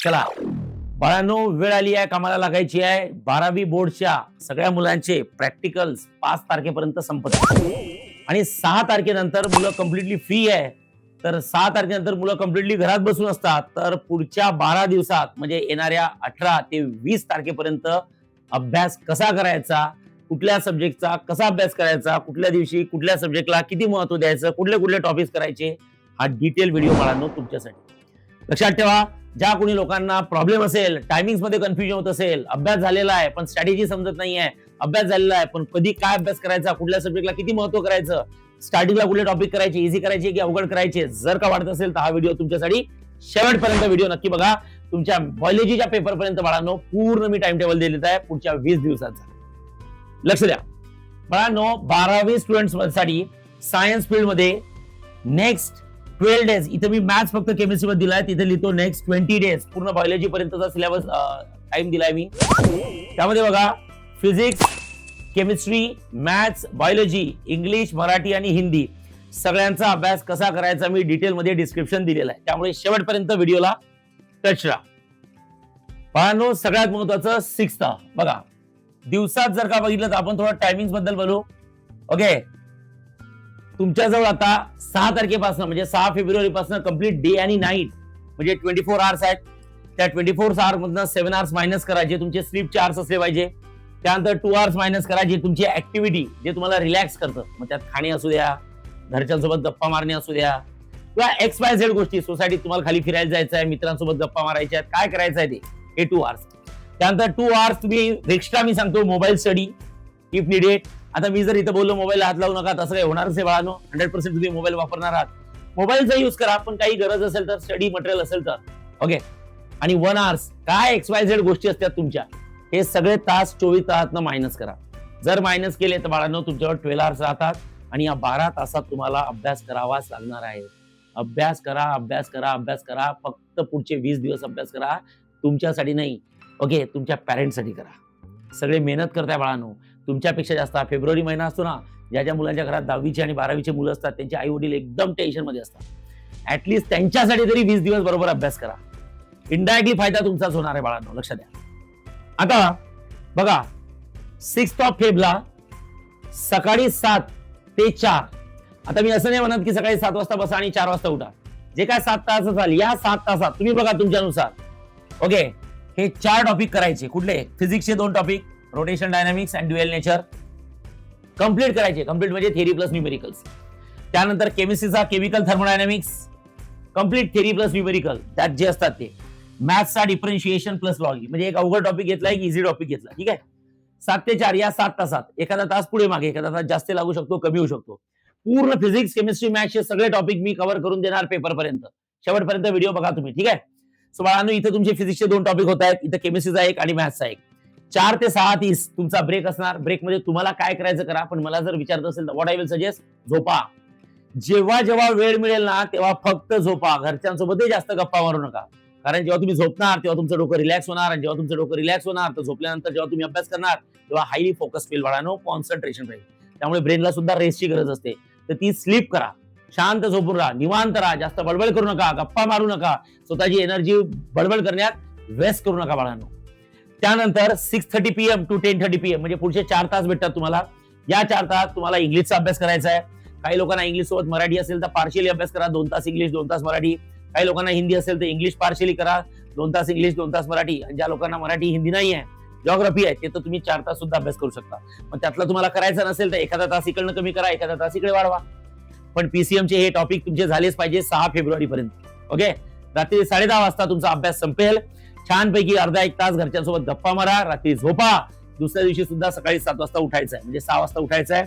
चला बाळांनो, वेळ आली आहे, कामाला लागायची आहे. 12वी बोर्डच्या सगळ्या मुलांचे प्रॅक्टिकल्स 5 तारखेपर्यंत संपत आणि 6 तारखेनंतर मुलं कम्प्लिटली फ्री आहे. तर 6 तारखेनंतर मुलं कम्प्लिटली घरात बसून असतात. तर पुढच्या 12 दिवसात म्हणजे येणाऱ्या 18 ते 20 तारखेपर्यंत अभ्यास कसा करायचा, कुठल्या सब्जेक्टचा कसा अभ्यास करायचा, कुठल्या दिवशी कुठल्या सब्जेक्टला किती महत्व द्यायचं, कुठले कुठले टॉपिक्स करायचे, हा डिटेल व्हिडिओ बाळांनो तुमच्यासाठी. लक्षात ठेवा, ज्या कोणी लोकांना प्रॉब्लेम असेल, टायमिंग्स मध्ये कन्फ्युजन होत असेल, अभ्यास झालेला आहे पण स्ट्रॅटेजी समजत नाहीये, अभ्यास झालेला आहे पण कधी काय अभ्यास करायचा, कुठल्या सब्जेक्टला किती महत्व करायचं, स्टार्टिंगला कुठले टॉपिक करायचे, इझी करायचे की अवघड करायचे, जर का वाटत असेल तर हा व्हिडिओ तुमच्यासाठी शेवटपर्यंत व्हिडिओ नक्की बघा. तुमच्या बायोलॉजीच्या पेपर पर्यंत बाळांनो पूर्ण मी टाइम टेबल दिलेला आहे पुढच्या 20 दिवसाचा. लक्ष द्या बाळांनो, 12वी स्टुडंट्स साठी सायन्स फील्ड मध्ये नेक्स्ट 12 डेज, इथे मी मॅथ्स फक्त केमिस्ट्री मध्ये दिलाय, तिथे लिहितो नेक्स्ट 20 डेज पूर्ण बायोलॉजी पर्यंतचा सिलेबस टाइम दिलाय मी. त्यामध्ये बघा, physics, chemistry, maths, biology, English, Marathi आणि हिंदी सगळ्यांचा अभ्यास कसा करायचा मी डिटेल मध्ये डिस्क्रिप्शन दिलेलं आहे, त्यामुळे शेवटपर्यंत व्हिडिओला टच राहा. बाळांनो, सगळ्यात महत्वाचं 6th बघा, दिवसात जर का बघितलं तर आपण थोडं टायमिंग बद्दल बोलू. ओके, तुमच्याजवळ आता 6 तारखेपासून म्हणजे 6 फेब्रुवारी पासून कम्प्लीट डे आणि नाईट म्हणजे 24 आवर्स आहेत. त्या 24 आवर्स मधनं 7 आवर्स मायनस करायचे, तुमचे स्लीपचे आवर्स असले पाहिजे. त्यानंतर 2 आवर्स मायनस करायचे तुमची ऍक्टिव्हिटी जे तुम्हाला रिलॅक्स करतं, मग त्यात खाणे असू द्या, घरच्यांसोबत गप्पा मारणे असू द्या किंवा XYZ गोष्टी, सोसायटीत तुम्हाला खाली फिरायला जायचं आहे, मित्रांसोबत गप्पा मारायच्या आहेत, काय करायचं आहे ते, हे 2 आवर्स. त्यानंतर 2 आवर्स तुम्ही एक्स्ट्रा मी सांगतो मोबाईल स्टडी इफ निडेड. आता मी जर इथं बोललो मोबाईल हात लावू नका, तसं काही होणारच आहे बाळांनो. 100% तुम्ही मोबाईल वापरणार आहात, मोबाईलचा युज करा, पण काही गरज असेल तर, स्टडी मटेरियल असेल तर. ओके, आणि 1 आवर्स काय XYZ गोष्टी असतात तुमच्या, हे सगळे तास 24 तासातनं मायनस करा. जर मायनस केले तर बाळांनो तुमच्यावर 12 आवर्स राहतात आणि या 12 तासात तुम्हाला अभ्यास करावाच लागणार आहे. अभ्यास करा, अभ्यास करा, अभ्यास करा. फक्त पुढचे 20 दिवस अभ्यास करा, तुमच्यासाठी नाही. ओके, तुमच्या पॅरेंट्ससाठी करा. सगळे मेहनत करताय बाळांनो, तुमच्यापेक्षा जास्त. फेब्रुवारी महिना असतो ना, ज्या मुलांच्या घरात 10वीची आणि 12वीची मुलं असतात, त्यांचे आई वडील एकदम टेन्शन मध्ये असतात. ऍटलीस्ट त्यांच्यासाठी तरी 20 दिवस बरोबर अभ्यास करा. इनडायरेक्टली फायदा तुमचाच होणार आहे बाळांनो, लक्षात द्या. आता बघा, 6 फेब्रुवारीला सकाळी 7 ते 4. आता मी असं नाही म्हणत की सकाळी 7 वाजता बसा आणि 4 वाजता उठा. जे काय 7 तास असाल, या 7 तासात तुम्ही बघा तुमच्यानुसार. ओके, हे 4 टॉपिक करायचे. कुठले? फिजिक्सचे 2 topic, rotation dynamics and dual nature complete करायचे. कंप्लीट म्हणजे थेरी प्लस न्यूमेरिकल्स. त्यानंतर केमिस्ट्रीचा chemical thermodynamics complete theory plus numerical, त्यात जे असतात ते. मॅथ्सचा डिफरन्शिएशन प्लस लॉजिक, म्हणजे एक अवघड टॉपिक घेतला, एक इझी टॉपिक घेतला. ठीक आहे, 7 ते 4 या 7 तासात एखादा तास पुढे मागे, एखादा तास जास्त लागू शकतो, कमी होऊ शकतो. पूर्ण फिजिक्स, केमिस्ट्री, मॅथ्सचे सगळे टॉपिक मी कव्हर करून देणार पेपर पर्यंत. शेवटपर्यंत व्हिडिओ बघा तुम्ही. ठीक आहे, सो बाळांनो, इथे तुमचे फिजिक्सचे 2 टॉपिक होत आहेत, इथे केमिस्ट्रीचा एक आणि मॅथ्सचा एक. 4 ते 6:30 तुमचा ब्रेक असणार. ब्रेक मध्ये तुम्हाला काय करायचं करा, पण मला जर विचारत असेल तर व्हॉट आय विल सजेस्ट, झोपा. जेव्हा जेव्हा वेळ मिळेल ना तेव्हा फक्त झोपा. घरच्यांसोबतही जास्त गप्पा मारू नका, कारण जेव्हा तुम्ही झोपणार तेव्हा तुमचं डोकं रिलॅक्स होणार, आणि जेव्हा तुमचं डोकं रिलॅक्स होणार तर झोपल्यानंतर जेव्हा तुम्ही अभ्यास करणार तेव्हा हायली फोकस फील बाळांनो, कॉन्सन्ट्रेशन राहील. त्यामुळे ब्रेनला सुद्धा रेस्टची गरज असते. तर ती स्लीप करा, शांत झोपून राहा, निवांत राहा, जास्त बडबड करू नका, गप्पा मारू नका, स्वतःची एनर्जी बडबड करण्यात वेस्ट करू नका बाळांनो. त्यानंतर 6:30 PM to 10:30 PM म्हणजे पुढचे 4 तास भेटतात तुम्हाला. या 4 तास तुम्हाला इंग्लिशचा अभ्यास करायचा आहे. काही लोकांना इंग्लिश सोबत मराठी असेल तर पार्शियली अभ्यास करा, 2 तास इंग्लिश 2 तास मराठी. काही लोकांना हिंदी असेल तर इंग्लिश पार्शियली करा, 2 तास इंग्लिश 2 तास मराठी. आणि ज्या लोकांना मराठी हिंदी नाही आहे, जॉग्राफी आहे, ते तर तुम्ही 4 तास सुद्धा अभ्यास करू शकता. मग त्यातला तुम्हाला करायचा नसेल तर एखादा तास इकडनं कमी करा, एखादा तास इकडे वाढवा. पण PCMचे हे टॉपिक तुमचे झालेच पाहिजे 6 फेब्रुवारी पर्यंत. ओके, रात्री 10:30 वाजता तुमचा अभ्यास संपेल. छानपैकी अर्धा 1 तास घरच्यांसोबत गप्पा मारा, रात्री झोपा. दुसऱ्या दिवशी सुद्धा सकाळी 7 वाजता उठायचं आहे, म्हणजे 6 वाजता उठायचं आहे,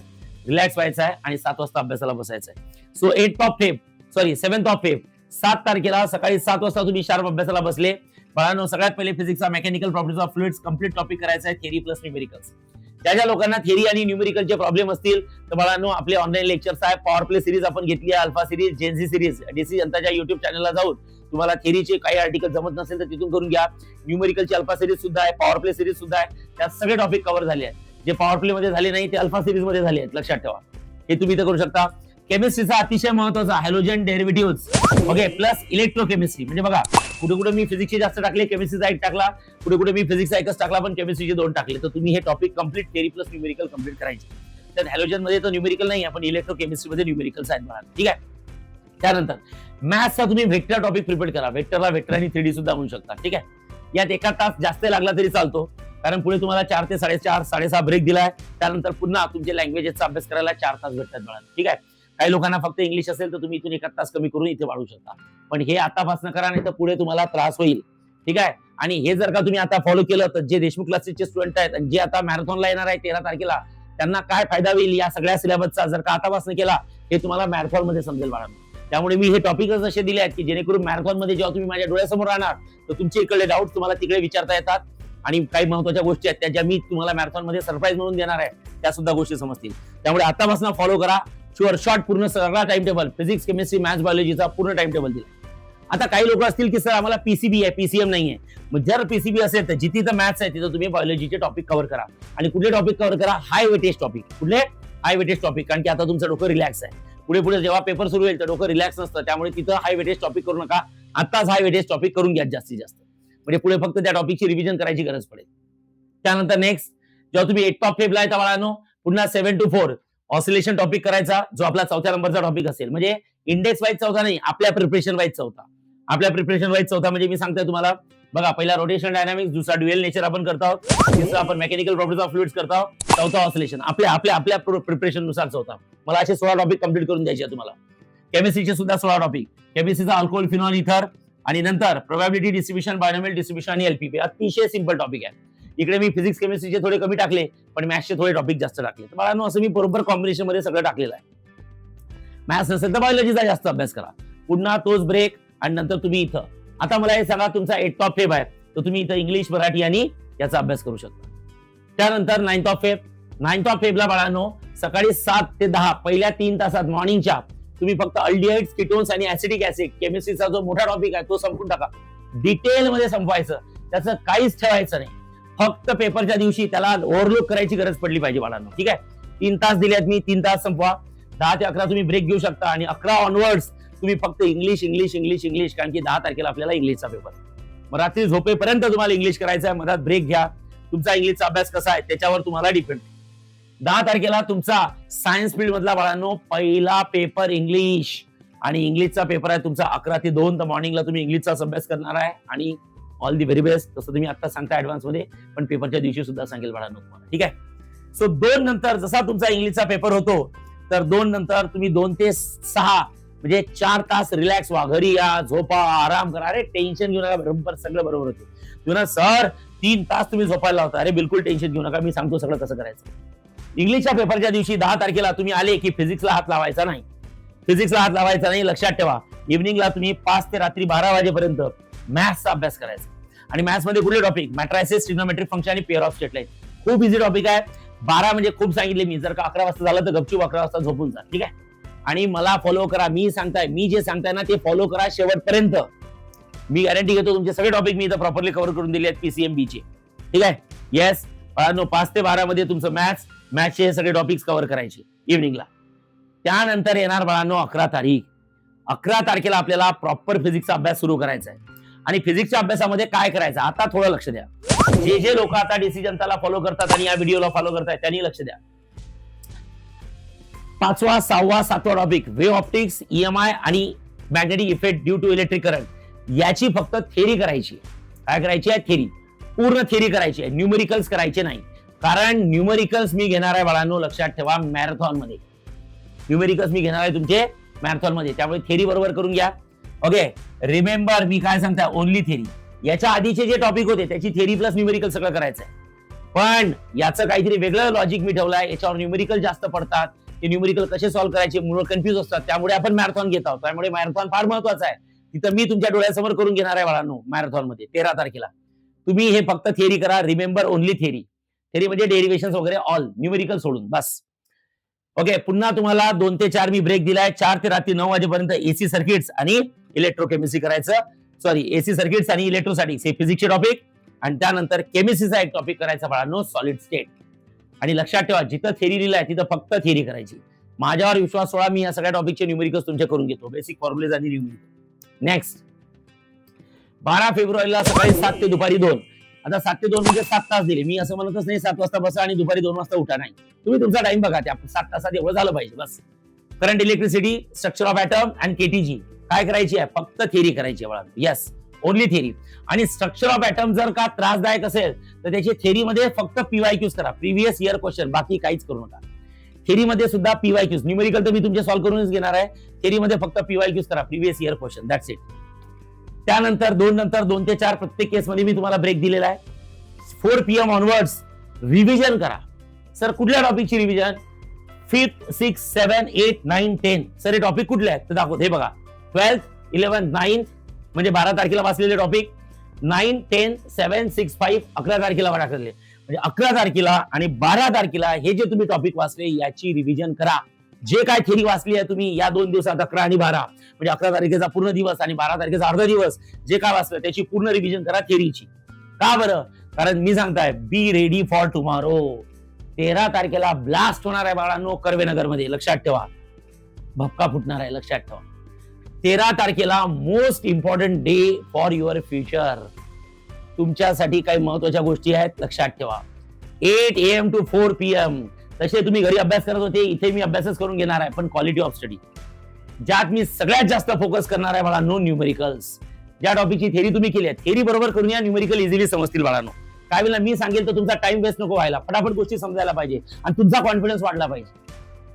रिलॅक्स व्हायचं आहे आणि 7 वाजता अभ्यासाला बसायचं आहे. सो 7th फेब 7 तारखेला सकाळी 7 वाजता तुम्ही शार्प अभ्यासाला बसले. बाळांनो, सगळ्यात पहिले फिजिक्सचा mechanical properties of fluids complete topic करायचा आहे, थेरी प्लस न्यूमेरिकल्स. ज्या लोकांना थेरी आणि न्यूमेरिकलचे प्रॉब्लेम असतील तर बाळांनो, आपले ऑनलाईन लेक्चर्स आहे. पॉवर प्ले सिरीज आपण घेतली आहे, alpha series, Gen Z series. DC जनताच्या युट्यूब चॅनलला जाऊन तुम्हाला थेरीचे काही आर्टिकल जमत नसेल तर तिथून करून घ्या. न्यूमेरिकलची अल्फा सिरीज सुद्धा आहे, पॉवर प्ले सिरीज सुद्धा आहे. त्यात सगळे टॉपिक कव्हर झाले आहेत. जे पॉवर प्ले मध्ये झाले नाही ते अल्फा सिरीज मध्ये झाले आहेत, लक्षात ठेवा. हे तुम्ही इथे करू शकता. केमिस्ट्रीचा अतिशय महत्वाचा halogen derivative okay plus electrochemistry. म्हणजे बघा कुठे कुठे मी फिजिक्सचे जास्त टाकले, केमिस्ट्रीचा एक टाकला, कुठे कुठे मी फिजिक्सचा एकच टाकला पण केमिस्ट्रीचे 2 टाकले. तर तुम्ही हे topic complete theory plus numerical complete करायचे. तर हॅलोजन मध्ये तर न्यूमेरिकल नाही आपण इलेक्ट्रोकेमिस्ट्री मध्ये न्यूमेरिकल्स आहेत बघा. ठीक आहे. त्यानंतर मॅथ्सचा तुम्ही व्हेक्टर टॉपिक प्रिपेअर करा. व्हेक्टरला व्हेक्टर आणि 3D सुद्धा म्हणू शकता. ठीक आहे. यात 1 तास जास्त लागला तरी चालतो कारण पुढे तुम्हाला 4 ते 4:30 6:30 ब्रेक दिलाय. त्यानंतर पुन्हा तुमचे लँग्वेजेसचा अभ्यास करायला 4 तास भेटतात मला. ठीक आहे. काही लोकांना फक्त इंग्लिश असेल तर तुम्ही इथून 1 तास कमी करून इथे वाढवू शकता. पण हे आतापासून करा नाही तर पुढे तुम्हाला त्रास होईल. ठीक आहे. आणि हे जर का तुम्ही आता फॉलो केलं तर जे देशमुख क्लासेसचे स्टुडंट आहेत आणि जे आता मॅरेथॉनला येणार आहे 13 तारखेला त्यांना काय फायदा होईल या सगळ्या सिलेबसचा जर का आतापासून केला हे तुम्हाला मॅरेथॉन मध्ये समजेल बाळांनो. त्यामुळे मी हे टॉपिकच असे दिले आहेत की जेणेकरून मॅरेथॉन मध्ये जेव्हा तुम्ही माझ्या डोळ्यासमोर राहणार तर तुमचे इकडे डाऊट तुम्हाला तिकडे विचारता येतात आणि काही महत्वाच्या गोष्टी आहेत त्या ज्या मी तुम्हाला मॅरेथॉन मध्ये सरप्राईज म्हणून देणार आहे त्या सुद्धा गोष्टी समजतील. त्यामुळे आतापासून फॉलो करा. शुअर शॉर्ट पूर्ण सगळा time table physics chemistry maths बायोलॉजीचा पूर्ण टाइम टेबल दिला. आता काही लोक असतील की सर आम्हाला पीसीबी आहे पीसीएम नाहीये. मग जर पीसीबी असेल तर जिथे मॅथ्स आहे तिथं तुम्ही बायोलॉजीचे टॉपिक कव्हर करा. आणि कुठले टॉपिक कव्हर करा हाय वेटेज टॉपिक. कुठले हाय वेटेज टॉपिक कारण की आता तुमचं डोकं रिलॅक्स आहे. पुढे पुढे जेव्हा पेपर सुरू होईल तर डोकं रिलॅक्स नसतं त्यामुळे तिथं हाय वेटेज टॉपिक करू नका. आताच हाय वेटेज टॉपिक करून घ्या जास्तीत जास्त म्हणजे पुढे फक्त त्या टॉपिकची रिव्हिजन करायची गरज पडेल. त्यानंतर नेक्स्ट जेव्हा तुम्ही 8 टॉप फेबला येता बाळांनो पुन्हा 7 to 4 ऑसिलेशन टॉपिक करायचा जो आपला 4थ्या नंबरचा टॉपिक असेल. म्हणजे इंडेक्स वाईज चौथा नाही आपल्या प्रिपरेशन वाईज चौथा. आपल्या प्रिपरेशन वाईज चौथा म्हणजे मी सांगतोय तुम्हाला बघा पहिला रोटेशन डायनामिक्स दुसरा ड्युएल नेचर आपण करत आहोत तिसरा आपण मेकॅनिकल प्रॉपर्टीज ऑफ फ्लुइड्स करत आहोत चौथा ऑसिलेशन आपल्या आपल्या आपल्या प्रिपरेशन नुसार चौथा. मला असे 16 टॉपिक कंप्लीट करून द्यायचे तुम्हाला. केमिस्ट्रीचे सुद्धा 16 टॉपिक केमिस्ट्रीचा अल्कोहोल फिनॉल इथर आणि नंतर प्रोबॅबिलिटी डिस्ट्रीब्युशन बायोनॉमियल डिस्ट्रीब्युशन आणि एलपीपी अतिशय सिंपल टॉपिक आहे. इकडे मी फिजिक्स केमिस्ट्रीचे थोडे कमी टाकले पण मॅथ्सचे थोडे टॉपिक जास्त टाकले. तर बाळांनो असं मी बरोबर कॉम्बिनेशन मध्ये सगळं टाकलेलं आहे. मॅथ्स नसेल तर बायोलॉजीचा जास्त अभ्यास करा. पुन्हा तोच ब्रेक आणि नंतर तुम्ही इथं आता मला हे सांगा तुमचा 8 टॉप फेब आहे तर तुम्ही इथं इंग्लिश मराठी आणि याचा अभ्यास करू शकता. त्यानंतर 9 टॉप फेबला बाळांनो सकाळी 7 ते 10 पहिल्या 3 तासात मॉर्निंगच्या तुम्ही फक्त अल्डिहाइड्स कीटोन्स आणि ऍसिडिक ऍसिड केमिस्ट्रीचा जो मोठा टॉपिक आहे तो संपून टाका. डिटेल मध्ये संपवायचं त्याचं काहीच ठेवायचं नाही. फक्त पेपरच्या दिवशी त्याला ओव्हरलुक करायची गरज पडली पाहिजे बाळांनो. ठीक आहे. 3 तास दिलेत मी 3 तास संपवा. 10 ते 11 तुम्ही ब्रेक घेऊ शकता आणि 11 ऑनवर्ड्स तुम्ही फक्त इंग्लिश इंग्लिश इंग्लिश इंग्लिश कारण की 10 तारखेला आपल्याला इंग्लिशचा पेपर. मग रात्री झोपेपर्यंत तुम्हाला इंग्लिश करायचं आहे. मधात ब्रेक घ्या. तुमचा इंग्लिशचा अभ्यास कसा आहे त्याच्यावर तुम्हाला डिपेंड. 10 तारखेला तुमचा सायन्स फील्ड मधला बाळांनो पहिला पेपर इंग्लिश आणि इंग्लिशचा पेपर आहे तुमचा 11 ते 2 तर मॉर्निंगला तुम्ही इंग्लिशचा अभ्यास करणार आहे आणि ऑल दी व्हेरी बेस्ट. तसं तुम्ही आता सांगता ऍडव्हान्स मध्ये पण पेपरच्या दिवशी सुद्धा सांगेल बाळांनो तुम्हाला. ठीक आहे. सो 2 नंतर जसा तुमचा इंग्लिशचा पेपर होतो तर 2 नंतर तुम्ही 2 ते 6 म्हणजे 4 तास रिलॅक्स व्हा. घरी या झोपा आराम करा. अरे टेन्शन घेऊ नका बरोबर सगळं बरोबर होते. तुम्ही सर 3 तास तुम्ही झोपायला होता. अरे बिलकुल टेन्शन घेऊ नका मी सांगतो सगळं कसं करायचं. इंग्लिशच्या पेपरच्या दिवशी 10 तारखेला तुम्ही आले की फिजिक्सला हात लावायचा नाही. फिजिक्सला हात लावायचा नाही लक्षात ठेवा. इव्हनिंगला तुम्ही 5 ते रात्री 12 वाजेपर्यंत मॅथ्सचा अभ्यास करायचा. आणि मॅथ्स मध्ये कुठले टॉपिक मॅट्रायसिस ट्रिग्नोमेट्रिक फंक्शन आणि पेअर ऑफ स्ट्रेट लाईन. खूप इझी टॉपिक आहे. 12 म्हणजे खूप सांगितले मी. जर का 11 वाजता झालं तर गपचूप 11 वाजता झोपून जा. ठीक आहे. आणि मला फॉलो करा. मी जे सांगताय ना ते फॉलो करा शेवटपर्यंत. मी गॅरंटी घेतो तुमचे सगळे टॉपिक मी इथं प्रॉपरली कव्हर करून दिले आहेत पीसीएमबी चे. ठीक आहे. येस बाळांनो 5 ते 12 मध्ये तुमचं मॅथ्सचे हे सगळे टॉपिक्स कव्हर करायचे इव्हनिंगला. त्यानंतर येणार बाळांनो 11 तारीख. 11 तारखेला आपल्याला प्रॉपर फिजिक्सचा अभ्यास सुरू करायचा आहे. आणि फिजिक्सच्या अभ्यासामध्ये काय करायचं आता थोडं लक्ष द्या. जे लोक आता डिसिजनला फॉलो करतात आणि या व्हिडिओला फॉलो करतायत त्यांनी लक्ष द्या. 5वा 6वा 7वा टॉपिक वेव्ह ऑप्टिक्स ईएमआय आणि magnetic effect due to electric current याची फक्त थेरी करायची. काय करायची आहे थेरी पूर्ण थेरी करायची आहे. न्यूमेरिकल्स करायचे नाही कारण न्यूमेरिकल्स मी घेणार आहे बाळांनो लक्षात ठेवा मॅरेथॉन मध्ये. न्यूमेरिकल्स मी घेणार आहे तुमचे मॅरेथॉन मध्ये त्यामुळे थेरी बरोबर करून घ्या. ओके रिमेंबर मी काय सांगता ओनली थेरी. याच्या आधीचे जे टॉपिक होते त्याची थेरी प्लस न्यूमेरिकल सगळं करायचं आहे. पण याचं काहीतरी वेगळं लॉजिक मी ठेवलंय. याच्यावर न्यूमेरिकल जास्त पडतात. ते न्यूमेरिकल कसे सॉल्व्ह करायचे मुलं कन्फ्युज असतात त्यामुळे आपण मॅरेथॉन घेत आहोत. त्यामुळे मॅरेथॉन फार महत्वाचा आहे. तिथं मी तुमच्या डोळ्यासमोर करून घेणार आहे बाळांनो मॅरेथॉन मध्ये 13 तारखेला. तुम्ही हे फक्त थेरी करा. Remember only theory. थेरी म्हणजे डेरिव्हेशन्स वगैरे ऑल न्यूमेरिकल सोडून बस. ओके पुन्हा तुम्हाला 2 ते 4 मी ब्रेक दिलाय. 4 ते रात्री 9 वाजेपर्यंत एसी सर्किट्स आणि इलेक्ट्रोकेमिस्ट्री करायचं. सॉरी एसी सर्किट्स आणि इलेक्ट्रोस्टॅटिक्स हे फिजिक्सचे टॉपिक आणि त्यानंतर केमिस्ट्रीचा एक टॉपिक करायचा बाळांनो सॉलिड स्टेट. आणि लक्षात ठेवा जिथं थेरी लिहिलाय तिथं फक्त थेरी करायची. माझ्यावर विश्वास सोडा, मी या सगळ्या टॉपिकचे न्यूमेरिकल्स तुमच्या करून घेतो, बेसिक फॉर्म्युलेज आणि न्यूमेरिकल. नेक्स्ट 12 फेब्रुवारीला सकाळी 7 ते दुपारी 2. आता 7 ते 2 म्हणजे 7 तास दिले. मी असं म्हणतच नाही 7 वाजता बसा आणि दुपारी 2 वाजता उठा, नाही. तुम्ही तुमचा टाइम बघा, त्या 7 तासात एवढं झालं पाहिजे बस. Current electricity, structure of atom and KTG काय करायची आहे, फक्त थिअरी करायची आहे बाळा. Yes, only theory. आणि स्ट्रक्चर ऑफ ॲटम जर का त्रासदायक असेल तर त्याची थेअरीमध्ये फक्त पीवायक्यूज करा, प्रिव्हियस इयर क्वेश्चन, बाकी काहीच करू नका. थेअरीमध्ये सुद्धा पीवायक्यूज, न्यूमेरिकल तर मी तुमचे सॉल्व्ह करूनच घेणार आहे. थेअरीमध्ये फक्त पीवायक्यूज करा, previous year question, that's it. त्यानंतर 2 ते 4 प्रत्येक केसमध्ये मी तुम्हाला ब्रेक दिलेला आहे. 4 PM ऑनवर्ड्स रिव्हिजन करा. सर कुठल्या टॉपिकची revision? 5th, 6th, 7th, 8th, 9th, 10th. Sir हे टॉपिक कुठले आहेत तर दाखवतो. हे बघा 12th, 11th, 9th म्हणजे 12 तारखेला वाचलेले टॉपिक, 9, 10, 7, 6, 5 11 तारखेला टाकलेले. म्हणजे 11 तारखेला आणि 12 तारखेला हे जे तुम्ही टॉपिक वाचले याची रिव्हिजन करा. जे काय थेरी वाचली आहे तुम्ही या 2 दिवसात 11 आणि 12, म्हणजे 11 तारखेचा पूर्ण दिवस आणि 12 तारखेचा अर्धा दिवस जे काय वाचलं त्याची पूर्ण रिव्हिजन करा थेरीची. का बरं? कारण मी सांगताय बी रेडी फॉर टुमॉरो. 13 तारखेला ब्लास्ट होणार आहे बाळांनो कर्वेनगर मध्ये, लक्षात ठेवा. भपका फुटणार आहे, लक्षात ठेवा. 13 तारखेला most important day for your future. तुमच्यासाठी काही महत्वाच्या गोष्टी आहेत, लक्षात ठेवा. 8 AM to 4 PM. तसे तुम्ही घरी अभ्यास करत होते, इथे मी अभ्यासच करून घेणार आहे, पण क्वालिटी ऑफ स्टडी ज्यात मी सगळ्यात जास्त फोकस करणार आहे बाळांनो न्यूमेरिकल्स. ज्या टॉपिकची थेरी तुम्ही केली आहे, थेरी बरोबर करून या, न्यूमेरिकल इझिली समजतील बाळांनो. काय वेळेला मी सांगेल तर तुमचा टाइम वेस्ट नको व्हायला, फटाफट गोष्टी समजायला पाहिजे आणि तुमचा कॉन्फिडन्स वाढला पाहिजे.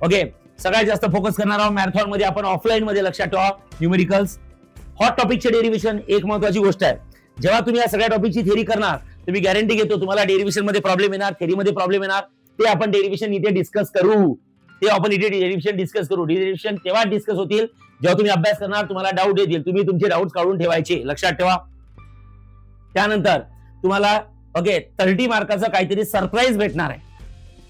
ओके, सगळ्यात जास्त फोकस करणार आहोत मॅरेथॉन मध्ये आपण, ऑफलाईन मध्ये. लक्षात ठेवा न्यूमेरिकल्स हॉट टॉपिकचे डेरिव्हेशन एक महत्वाची गोष्ट आहे. जेव्हा तुम्ही या सगळ्या टॉपिकची थेरी करणार तर मी गॅरंटी घेतो तुम्हाला डेरिव्हेशन मध्ये प्रॉब्लेम येणार, थेरीमध्ये प्रॉब्लेम येणार. ते आपण डेरिव्हेशन इथे डिस्कस करू. डेरिव्हेशन तेव्हा डिस्कस होतील जेव्हा तुम्ही अभ्यास करणार, तुम्हाला डाऊट येतील, तुम्ही तुमचे डाऊट काढून ठेवायचे, लक्षात ठेवा. त्यानंतर तुम्हाला ओके 30 मार्काचं काहीतरी सरप्राईज भेटणार आहे.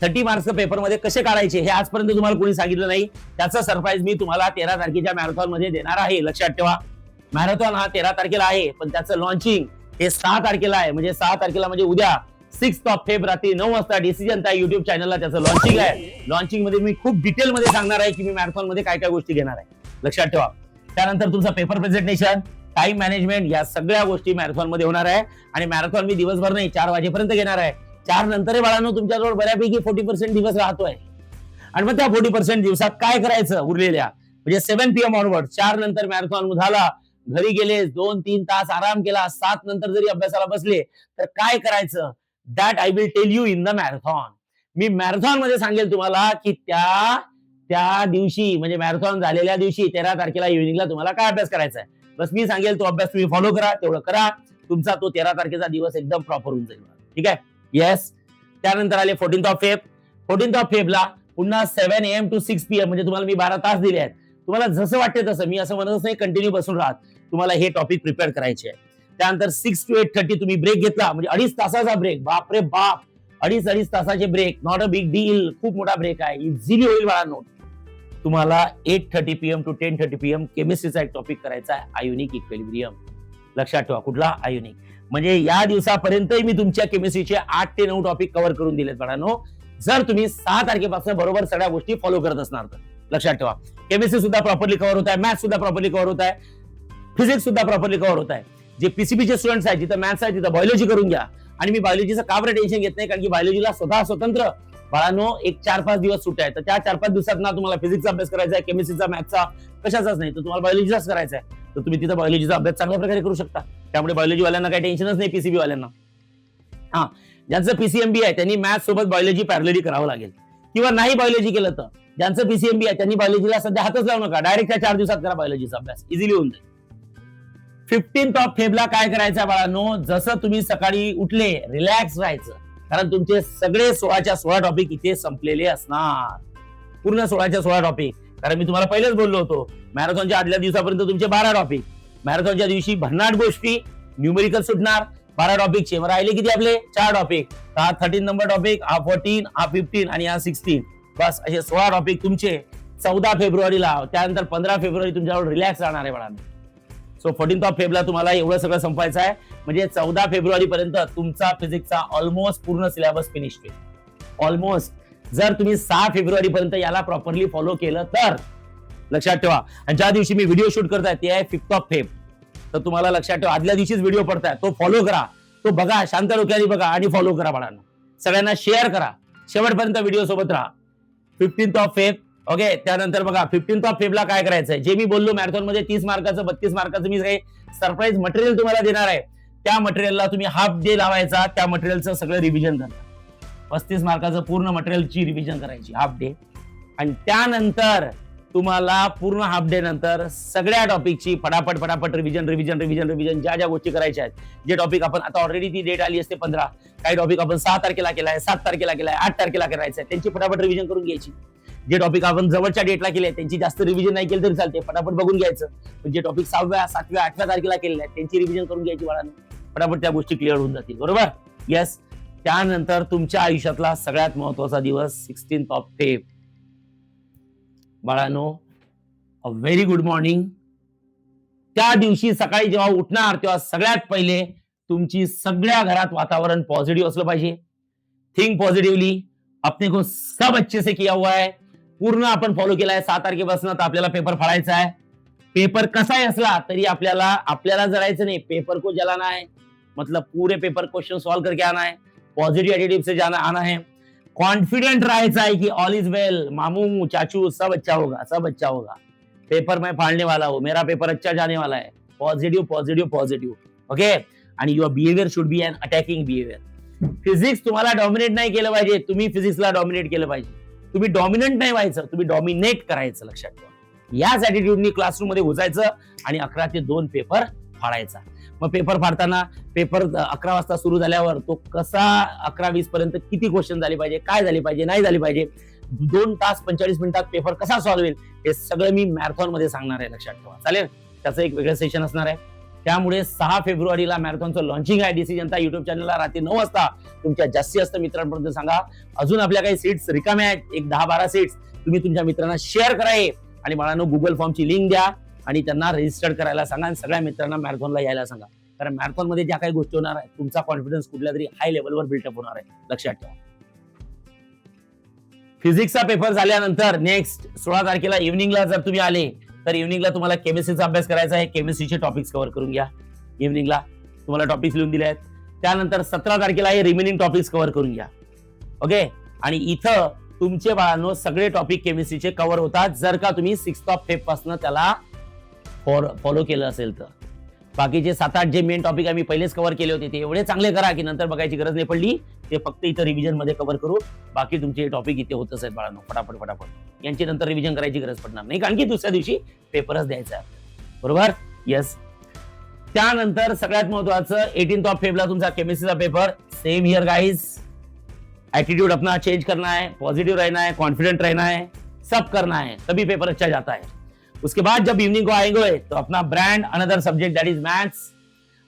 30 मार्क्स पेपरमध्ये कसे काढायचे हे आजपर्यंत तुम्हाला कोणी सांगितलं नाही. त्याचं सरप्राईज मी तुम्हाला 13 तारखेच्या मॅरेथॉन मध्ये देणार आहे, लक्षात ठेवा. मॅरेथॉन हा 13 तारखेला आहे, पण त्याचं लॉन्चिंग हे 6 तारखेला आहे. म्हणजे 6 तारखेला म्हणजे उद्या 6th of Feb रात्री 9 वाजता डिसिजन ताई युट्यूब चॅनलला त्याचं लॉन्चिंग आहे. लॉन्चिंग मध्ये मी खूप डिटेल मध्ये सांगणार आहे की मी मॅरेथॉन मध्ये काय काय गोष्टी घेणार आहे, लक्षात ठेवा. त्यानंतर तुमचा पेपर प्रेझेंटेशन, टाइम मॅनेजमेंट या सगळ्या गोष्टी मॅरेथॉन मध्ये होणार आहे. आणि मॅरेथॉन मी दिवसभर नाही 4 वाजेपर्यंत घेणार आहे. 4 नंतर बाळांनो तुमच्याजवळ बऱ्यापैकी 40% दिवस राहतोय. आणि मग त्या 40% दिवसात काय करायचं उरलेल्या, म्हणजे 7 PM ऑनवर्ड. 4 नंतर मॅरेथॉन झाला, घरी गेले 2-3 तास आराम केला, 7 नंतर जरी अभ्यासाला बसले तर काय करायचं, that I will tell you in the marathon. मी मॅरेथॉन मध्ये सांगेल तुम्हाला की त्या दिवशी म्हणजे मॅरेथॉन झालेल्या दिवशी 13 तारखेला इव्हिनिंगला तुम्हाला काय अभ्यास करायचा आहे. बस मी सांगेल तो अभ्यास तुम्ही फॉलो करा, तेवढं करा, तुमचा तो 13 तारखेचा दिवस एकदम प्रॉपर होऊन जाईल, ठीक आहे. येस. त्यानंतर आले 14th of Feb. 14th of Feb ला पुन्हा 7 AM to 6 PM म्हणजे तुम्हाला मी 12 तास दिले आहेत. तुम्हाला जसं वाटते तसं, मी असं म्हणतच नाही कंटिन्यू बसून राहत, तुम्हाला हे टॉपिक प्रिपेअर करायचे आहे. त्यानंतर 6 to 8:30 तुम्ही ब्रेक घेतला म्हणजे 2.5 तासाचा ब्रेक. बापरे बाप, 2.5 तासाचे break, not a big deal. खूप मोठा ब्रेक आहे, इझिली होईल बाळांनो. तुम्हाला 8:30 PM to 10:30 PM केमिस्ट्रीचा एक टॉपिक करायचा आहे, आयोनिक इक्विलिब्रियम. लक्षात ठेवा कुठला, आयोनिक. म्हणजे या दिवसापर्यंत मी तुमच्या केमिस्ट्रीचे 8 ते 9 टॉपिक कव्हर करून दिलेत बाळांनो, जर तुम्ही 6 तारखेपासून बरोबर सगळ्या गोष्टी फॉलो करत असणार तर. लक्षात ठेवा केमिस्ट्री सुद्धा प्रॉपरली कव्हर होत आहे, मॅथ्स सुद्धा प्रॉपरली कव्हर होत आहे, फिजिक्स सुद्धा प्रॉपरली कव्हर होत आहे. जे पीसीबीचे स्टुडंट्स आहेत जिथं मॅथ्स आहे तिथं बायोलॉजी करून घ्या. आणि मी बायोलॉजीचं का बरं टेन्शन घेत नाही, कारण की बायोलॉजीला स्वतः स्वतंत्र बाळांनो एक 4-5 दिवस सुट्ट्या आहेत. तर त्या 4-5 दिवसात ना तुम्हाला फिजिक्सचा अभ्यास करायचा आहे, केमिस्ट्रीचा, मॅथ्सचा, कशाचाच नाही, तर तुम्हाला बायोलॉजीचाच करायचा आहे. तर तुम्ही तिथं बायोलॉजीचा अभ्यास चांगल्या प्रकारे करू शकता. त्यामुळे बायोलॉजी वाल्यांना काही टेन्शनच नाही, पीसीबी वाल्यांना. हा, ज्यांचं पीसीएमबी आहे त्यांनी मॅथ्स सोबत बायोलॉजी पॅरलली करावं लागेल, किंवा नाही बायोलॉजी केलं तर ज्यांचं पीसीएमबी आहे त्यांनी बायोलॉजीला सध्या हातच लावू नका, डायरेक्ट त्या 4 दिवसात करा बायोलॉजीचा अभ्यास, इझिली होऊन जाईल. 15th of Feb ला काय करायचं बाळांनो, जसं तुम्ही सकाळी उठले रिलॅक्स राहायचं, कारण तुमचे सगळे 16च्या 16 टॉपिक इथे संपलेले असणार, पूर्ण 16च्या 16 टॉपिक. कारण मी तुम्हाला पहिलेच बोललो होतो मॅरेथॉनच्या आदल्या दिवसापर्यंत तुमचे 12 टॉपिक, मॅरेथॉनच्या दिवशी भन्नाट गोष्टी, न्यूमेरिकल सुटणार 12 टॉपिकचे. मग राहिले किती आपले 4 टॉपिक. हा 13 नंबर टॉपिक, हा 14, हा 15 आणि हा 16. बस असे 16 टॉपिक तुमचे 14 फेब्रुवारीला. त्यानंतर 15 फेब्रुवारी तुमच्यावर रिलॅक्स राहणार आहे बाळांनो. सो 14th of Feb ला तुम्हाला एवढं सगळं संपायचं आहे, म्हणजे 14 फेब्रुवारी पर्यंत तुमचा फिजिक्सचा ऑलमोस्ट पूर्ण सिलेबस फिनिश होईल. ऑलमोस्ट जर तुम्ही 6 फेब्रुवारी पर्यंत याला प्रॉपरली फॉलो केलं तर लक्षात ठेवा. आणि ज्या दिवशी मी व्हिडिओ शूट करताय ते आहे 5th ऑफ फेब. तर तुम्हाला लक्षात ठेवा, आदल्या दिवशीच व्हिडिओ पडताय, तो फॉलो करा, तो बघा, शांत डोक्याने बघा आणि फॉलो करा बाळांनो. सगळ्यांना शेअर करा, शेवटपर्यंत व्हिडिओ सोबत राहा. 15th of Feb. ओके. त्यानंतर बघा 15th ऑफ फेबला काय करायचंय, जे मी बोललो मॅरेथॉन मध्ये 30 मार्काचं 32 मार्काचं मी काही सरप्राईज मटेरियल तुम्हाला देणार आहे. त्या मटेरियलला तुम्ही हाफ डे लावायचा, त्या मटेरियलचं सगळं रिव्हिजन करा. 35 मार्काचं पूर्ण मटेरियलची रिव्हिजन करायची हाफ डे. आणि त्यानंतर तुम्हाला पूर्ण हाफ डे नंतर सगळ्या टॉपिकची फटाफट रिव्हिजन ज्या ज्या गोष्टी करायच्या आहेत, जे टॉपिक आपण आता ऑलरेडी ती डेट आली असते 15, काही टॉपिक आपण 6 तारखेला केलाय, 7 तारखेला केलाय, 8 तारखेला करायचं आहे, त्यांची फटाफट रिव्हिजन करून घ्यायची. जे टॉपिक आपण जवळच्या डेटला केले त्यांची जास्त रिव्हिजन नाही केली तरी चालते, फटाफट बघून घ्यायचं. पण जे टॉपिक 6व्या 7व्या 8व्या तारखेला केलेले आहेत त्यांची रिव्हिजन करून घ्यायची बाळांनो. फटाफट त्या गोष्टी क्लिअर होऊन जातील. बरोबर. येस. त्यानंतर तुमच्या आयुष्यातला सगळ्यात महत्वाचा दिवस 16th ऑफ फेब. बाळांनो, अ व्हेरी गुड मॉर्निंग. त्या दिवशी सकाळी जेव्हा उठणार तेव्हा सगळ्यात पहिले तुमची सगळ्या घरात वातावरण पॉझिटिव्ह असलं पाहिजे. Think positively. अपने को सब अच्छे से किया हुआ है. पूर्ण आपण फॉलो केलाय 6 तारखेपासून. तर आपल्याला पेपर फाडायचा आहे. पेपर कसाही असला तरी आपल्याला जळायचं नाही. पेपर को जलाना है, मतलब पूरे पेपर क्वेश्चन सॉल्व करके आना है, पॉजिटिव एटीट्यूड से आना है, कॉन्फिडेंट राहायचा है कि ऑल इज वेल, मामू चाचू सब अच्छा होगा, सब अच्छा होगा. पेपर मैं फाड़ने वाला हूं, मेरा पेपर अच्छा जाने वाला है. पॉझिटिव्ह. ओके. आणि your behaviour should be an attacking behaviour. Physics तुम्हाला डॉमिनेट नाही केलं पाहिजे, तुम्ही फिजिक्सला डॉमिनेट केलं पाहिजे. तुम्ही डॉमिनंट नाही व्हायचं, तुम्ही डॉमिनेट करायचं. लक्षात ठेवा. याच ऍटिट्यूडनी क्लासरूम मध्ये घुसायचं आणि 11 ते 2 पेपर फाडायचा. मग पेपर फाडताना पेपर 11 वाजता सुरू झाल्यावर तो कसा 11:20 पर्यंत किती क्वेश्चन झाले पाहिजे, काय झाले पाहिजे, नाही झाले पाहिजे, 2 तास 45 मिनिटात पेपर कसा सॉल्व्ह होईल, हे सगळं मी मॅरेथॉन मध्ये सांगणार आहे. लक्षात ठेवा. चालेल. त्याचं एक वेगळं सेशन असणार आहे. त्यामुळे 6 फेब्रुवारीला मॅरेथॉनचं लॉन्चिंग आहे. डीसी जनता युट्यूब चॅनलला रात्री 9 वाजता तुमच्या जास्तीत जास्त मित्रांपर्यंत सांगा. अजून आपल्या काही सीट्स रिकाम्या आहेत, एक 10-12 सीट्स तुम्ही तुमच्या मित्रांना शेअर करा. आणि बाळांनो, गुगल फॉर्मची लिंक द्या आणि त्यांना रजिस्टर करायला सांगा आणि सगळ्या मित्रांना मॅरेथॉनला यायला सांगा. कारण मॅरेथॉन मध्ये ज्या काही गोष्टी होणार आहेत, तुमचा कॉन्फिडन्स कुठल्या तरी हाय लेवलवर बिल्टअप होणार आहे. लक्षात ठेवा. फिजिक्सचा पेपर झाल्यानंतर नेक्स्ट 16 तारखेला इव्हनिंगला जर तुम्ही आले तर इव्हनिंगला तुम्हाला केमिस्ट्रीचा अभ्यास करायचा आहे. केमिस्ट्रीचे टॉपिक्स कव्हर करून घ्या. इव्हनिंगला तुम्हाला टॉपिक्स लिहून दिले आहेत. त्यानंतर 17 तारखेला हे रिमेनिंग टॉपिक्स कव्हर करून घ्या. ओके. आणि इथं तुमचे बाळांनो सगळे टॉपिक केमिस्ट्रीचे कव्हर होतात जर का तुम्ही 6th ऑफ फेब पासून त्याला फॉलो केलं असेल तर. बाकीचे 7-8 जे मेन टॉपिक आम्ही पहिलेच कव्हर केले होते ते एवढे चांगले करा की नंतर बघायची गरज नाही पडली. ते फक्त इथं रिव्हिजन मध्ये कव्हर करू. बाकी तुमचे टॉपिक इथे होतच आहेत बाळांनो. फटाफट यांची नंतर रिव्हिजन करायची गरज पडणार नाही, कारण की दुसऱ्या दिवशी पेपरच द्यायचा आहे. बरोबर. येस. त्यानंतर सगळ्यात महत्वाचं 18th ऑफ फेबला तुमचा केमिस्ट्रीचा paper. Same here guys. Attitude अपना चेंज करना है, पॉजिटिव रहना है, कॉन्फिडेंट रहना है, सब करना है, तभी पेपर अच्छा जाता है. उसके बाद जब इवनिंग को आएंगे तो अपना brand another subject that is maths.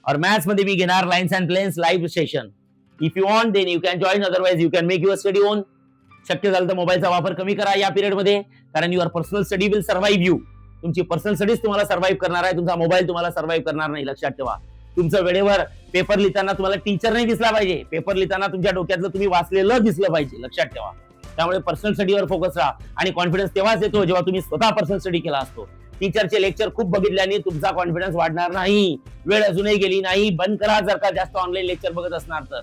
और मैथ्स मध्ये मी घेणार lines and planes live session. If you want then you can join, otherwise you can make your study own. शक्य झालं तर मोबाईलचा वापर कमी करा या पिरियड मध्ये, कारण your personal study will survive you. तुमची पर्सनल स्टडीज तुम्हाला सर्व्हाइव्ह करणार आहे, तुमचा मोबाईल तुम्हाला सर्व्हाइव्ह करणार नाही. लक्षात ठेवा. तुमचं वेळेवर पेपर लिहिताना तुम्हाला टीचर नाही दिसला पाहिजे, पेपर लिहिताना तुमच्या डोक्यातलं तुम्ही वाचलेलं दिसलं पाहिजे. लक्षात ठेवा. त्यामुळे पर्सनल स्टडीवर फोकस राहा. आणि कॉन्फिडन्स तेव्हाच येतो जेव्हा तुम्ही स्वतः पर्सनल स्टडी केला असतो. टीचरचे लेक्चर खूप बघितल्याने तुमचा कॉन्फिडन्स वाढणार नाही. वेळ अजूनही गेली नाही. बंद करा. जर का जास्त ऑनलाईन लेक्चर बघत असणार तर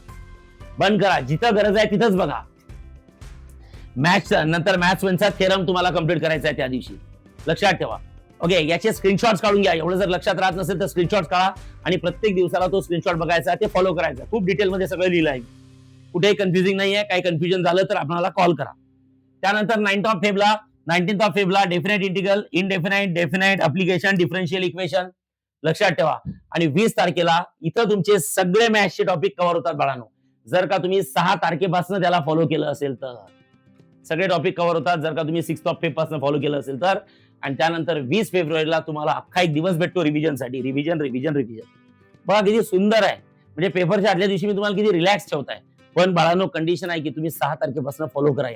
बंद करा. जिथं गरज आहे तिथंच बघा. मॅथ्स नंतर मॅथ्स वनचा थेरम तुम्हाला कम्प्लीट करायचा आहे त्या दिवशी. लक्षात ठेवा. ओके. याचे स्क्रीनशॉट्स काढून घ्या. एवढं जर लक्षात राहत नसेल तर स्क्रीनशॉट काढा आणि प्रत्येक दिवसाला तो स्क्रीनशॉट बघायचा, ते फॉलो करायचा. खूप डिटेलमध्ये सगळं लिहिलं आहे. कुठेही कन्फ्युजिंग नाही आहे. काही कन्फ्युजन झालं तर आपल्याला कॉल करा. त्यानंतर 19th ऑफ फेबला definite integral, indefinite, definite, application, differential equation. लक्षात ठेवा. आणि 20 तारखेला इथं तुमचे सगळे मॅथ्सचे टॉपिक कव्हर होतात बाळांनो. जर का तुम्ही 6 तारखेपासून त्याला फॉलो केलं असेल तर सगळे टॉपिक कव्हर होतात. जर का तुम्ही 6th ऑफ फेब पासून फॉलो केलं असेल तर. आणि त्यानंतर 20 फेब्रुवारीला तुम्हाला अख्खा एक दिवस भेटतो रिव्हिजन साठी. रिव्हिजन. बघा किती सुंदर आहे. म्हणजे पेपरच्या आदल्या दिवशी मी तुम्हाला किती रिलॅक्स ठेवताय. पण बाळांनो कंडिशन आहे की तुम्ही 6 तारखेपासून फॉलो करा.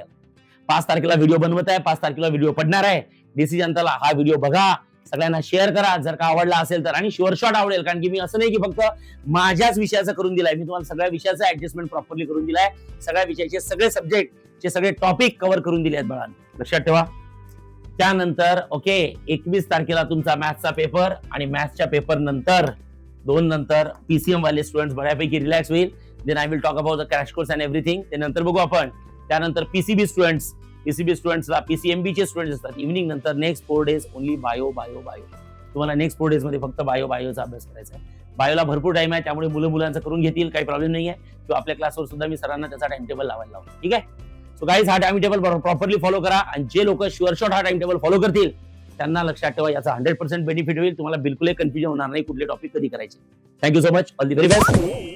5 तारखेला व्हिडिओ बनवत आहे, 5 तारखेला व्हिडिओ पडणार आहे. डीसी जनताला हा व्हिडिओ बघा, सगळ्यांना शेअर करा जर का आवडला असेल तर. आणि शुअर शॉट आवडेल, कारण की मी असं नाही की फक्त माझ्याच विषयाचं करून दिलाय. मी तुम्हाला सगळ्या विषयाचा ऍडजस्टमेंट प्रॉपरली करून दिलाय. सगळ्या विषयाचे सगळे सब्जेक्ट चे सगळे टॉपिक कव्हर करून दिले आहेत बाळांनो, लक्षात ठेवा. त्यानंतर ओके 21 तारखेला तुमचा मॅथ्सचा पेपर आणि मॅथ्सच्या पेपर नंतर 2 नंतर पीसीएम वाले स्टुडंट्स बऱ्यापैकी रिलॅक्स होईल. Then I will talk about the crash course and everything. ते नंतर बघू आपण. त्यानंतर पीसीबी स्टुडंट्सला पीसीएमबी चे स्टुडंट्स असतात इव्हिनिंग नंतर नेक्स्ट 4 डेज ओनली बायो. तुम्हाला नेक्स्ट 4 डेज मध्ये फक्त बायोचा अभ्यास करायचा आहे. बायोला भरपूर टाइम आहे, त्यामुळे मुलांचं करून घेतील, काही प्रॉब्लेम नाही आहे. किंवा आपल्या क्लासवर सुद्धा मी सरांना त्याचा टाइम टेबल लावायला लावतो. ठीक आहे. सो गाईज हा टाइम टेबल प्रॉपरली फॉलो करा आणि जे लोक शुअर शॉट हा टाइम टेबल फॉलो करतील त्यांना लक्षात ठेवा याचा 100% बेनिफिट होईल. तुम्हाला बिलकुल कन्फ्युजन होणार नाही कुठले टॉपिक कधी करायचे. Thank you so much. All the very best.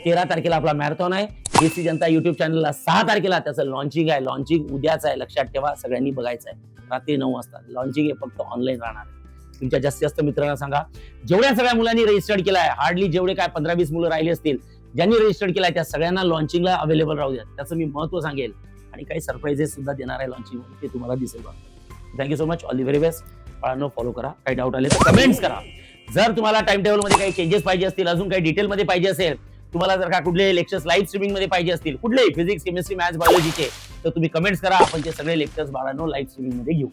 13 तारखेला आपला मॅरेथॉन आहे. एसी जनता युट्यूब चॅनलला 6 तारखेला त्याचं लॉन्चिंग आहे. लॉन्चिंग उद्याच आहे, लक्षात ठेवा. सगळ्यांनी बघायचं आहे. रात्री 9 वाजता लॉन्चिंग आहे. फक्त ऑनलाईन राहणार आहे. तुमच्या जास्तीत जास्त मित्रांना सांगा. जेवढ्या सगळ्या मुलांनी रजिस्टर्ड केलाय, हार्डली जेवढे काय 15-20 मुलं राहिले असतील ज्यांनी रजिस्टर्ड केलाय त्या सगळ्यांना लॉन्चिंगला अवेलेबल राहू द्या. त्याचं मी महत्व सांगेल आणि काही सरप्राइजेस सुद्धा देणार आहे लॉन्चिंग मध्ये, ते तुम्हाला दिसेल. Thank you so much. All the very best. बाळांनो फॉलो करा. काही डाऊट आले तर कमेंट्स करा. जर तुम्हाला टाइम टेबल मध्ये काही चेंजेस पाहिजे असतील, अजून काही डिटेल मध्ये पाहिजे असेल, तुम्हाला जर का कुठले लेक्चर्स लाईव्ह स्ट्रीमिंग मध्ये पाहिजे असतील, कुठलेही फिजिक्स, केमिस्ट्री, मॅथ्स, बायोलॉजीचे, तर तुम्ही कमेंट्स करा. आपण ते सगळे लेक्चर्स बाळांनो लाईव्ह स्ट्रीमिंग मध्ये घेऊ.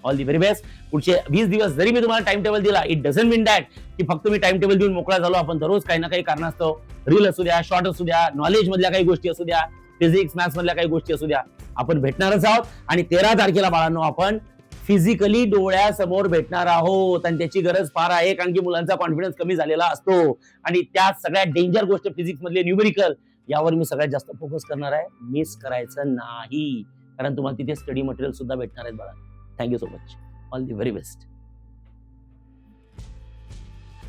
All the very best. पुढचे 20 दिवस जरी मी तुम्हाला टाइम टेबल दिला, इट डझंट मीन दॅट की फक्त मी टाइम टेबल देऊन मोकळा झालो. आपण दररोज काही ना काही कारणास्तव रील असू द्या, शॉर्ट असू द्या, नॉलेज मधल्या काही गोष्टी असू द्या, फिजिक्स मॅथ्स मधल्या काही गोष्टी असू द्या, आपण भेटणारच आहोत. आणि 13 तारखेला बाळांनो आपण फिजिकली डोळ्यासमोर भेटणार आहोत आणि त्याची गरज फार आहे, कारण की मुलांचा कॉन्फिडन्स कमी झालेला असतो आणि त्या सगळ्यात डेंजर गोष्ट फिजिक्स मधले न्यूमेरिकल, यावर मी सगळ्यात जास्त फोकस करणार आहे. मिस करायचं नाही, कारण तुम्हाला तिथे स्टडी मटेरियल सुद्धा भेटणार आहेत बाळा. Thank you so much. All the very best.